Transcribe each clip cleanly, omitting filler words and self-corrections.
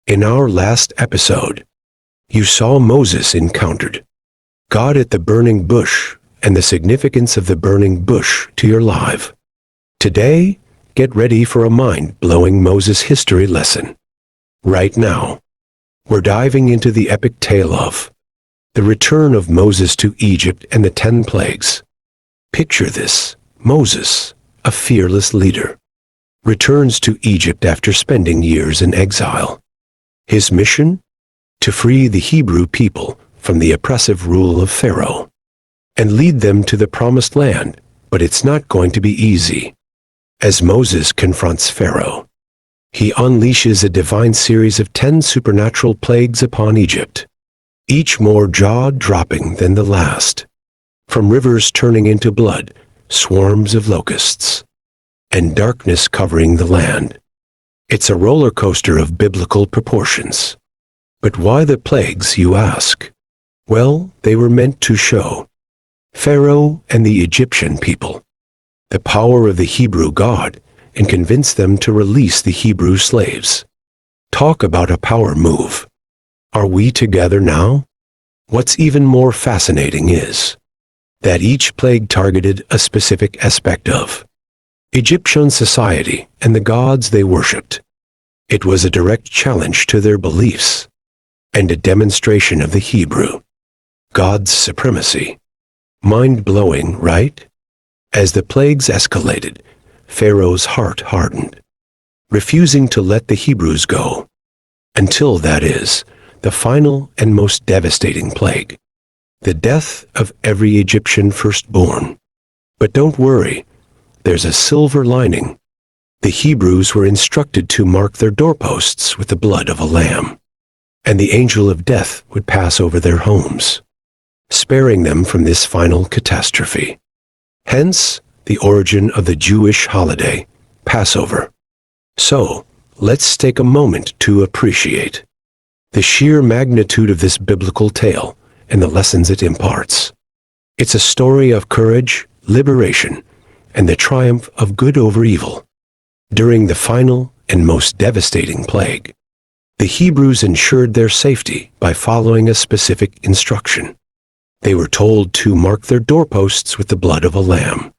In our last episode, you saw Moses encountered God at the burning bush and the significance of the burning bush to your life. Today, get ready for a mind-blowing Moses history lesson. Right now, we're diving into the epic tale of the return of Moses to Egypt and the 10 plagues. Picture this: Moses, a fearless leader, returns to Egypt after spending years in exile. His mission? To free the Hebrew people from the oppressive rule of Pharaoh and lead them to the promised land, but it's not going to be easy. As Moses confronts Pharaoh, he unleashes a divine series of 10 supernatural plagues upon Egypt, each more jaw-dropping than the last. From rivers turning into blood, swarms of locusts, and darkness covering the land. It's a roller coaster of biblical proportions. But why the plagues, you ask? Well, they were meant to show Pharaoh and the Egyptian people the power of the Hebrew God and convince them to release the Hebrew slaves. Talk about a power move. Are we together now? What's even more fascinating is that each plague targeted a specific aspect of Egyptian society and the gods they worshipped. It was a direct challenge to their beliefs and a demonstration of the Hebrew God's supremacy. Mind-blowing, right? As the plagues escalated, Pharaoh's heart hardened, refusing to let the Hebrews go, until, that is, the final and most devastating plague, the death of every Egyptian firstborn. But don't worry, there's a silver lining. The Hebrews were instructed to mark their doorposts with the blood of a lamb, and the angel of death would pass over their homes, sparing them from this final catastrophe. Hence, the origin of the Jewish holiday, Passover. So, let's take a moment to appreciate the sheer magnitude of this biblical tale and the lessons it imparts. It's a story of courage, liberation, and the triumph of good over evil. During the final and most devastating plague, the Hebrews ensured their safety by following a specific instruction. They were told to mark their doorposts with the blood of a lamb.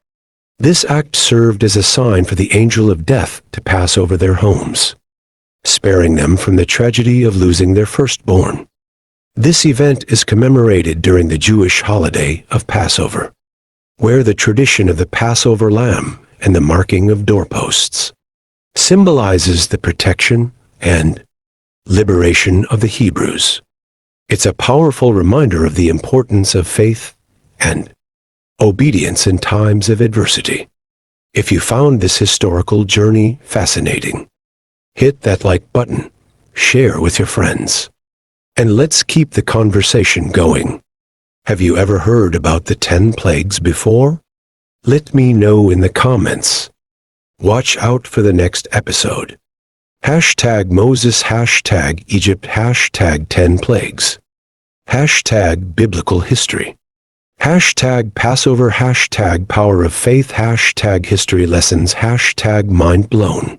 This act served as a sign for the angel of death to pass over their homes, sparing them from the tragedy of losing their firstborn. This event is commemorated during the Jewish holiday of Passover, where the tradition of the Passover lamb and the marking of doorposts symbolizes the protection and liberation of the Hebrews. It's a powerful reminder of the importance of faith and obedience in times of adversity. If you found this historical journey fascinating, hit that like button, share with your friends, and let's keep the conversation going. Have you ever heard about the 10 plagues before? Let me know in the comments. Watch out for the next episode. #Moses, #Egypt, #10 plagues. #biblical history. #Passover, #power of faith, #history lessons, #mind blown.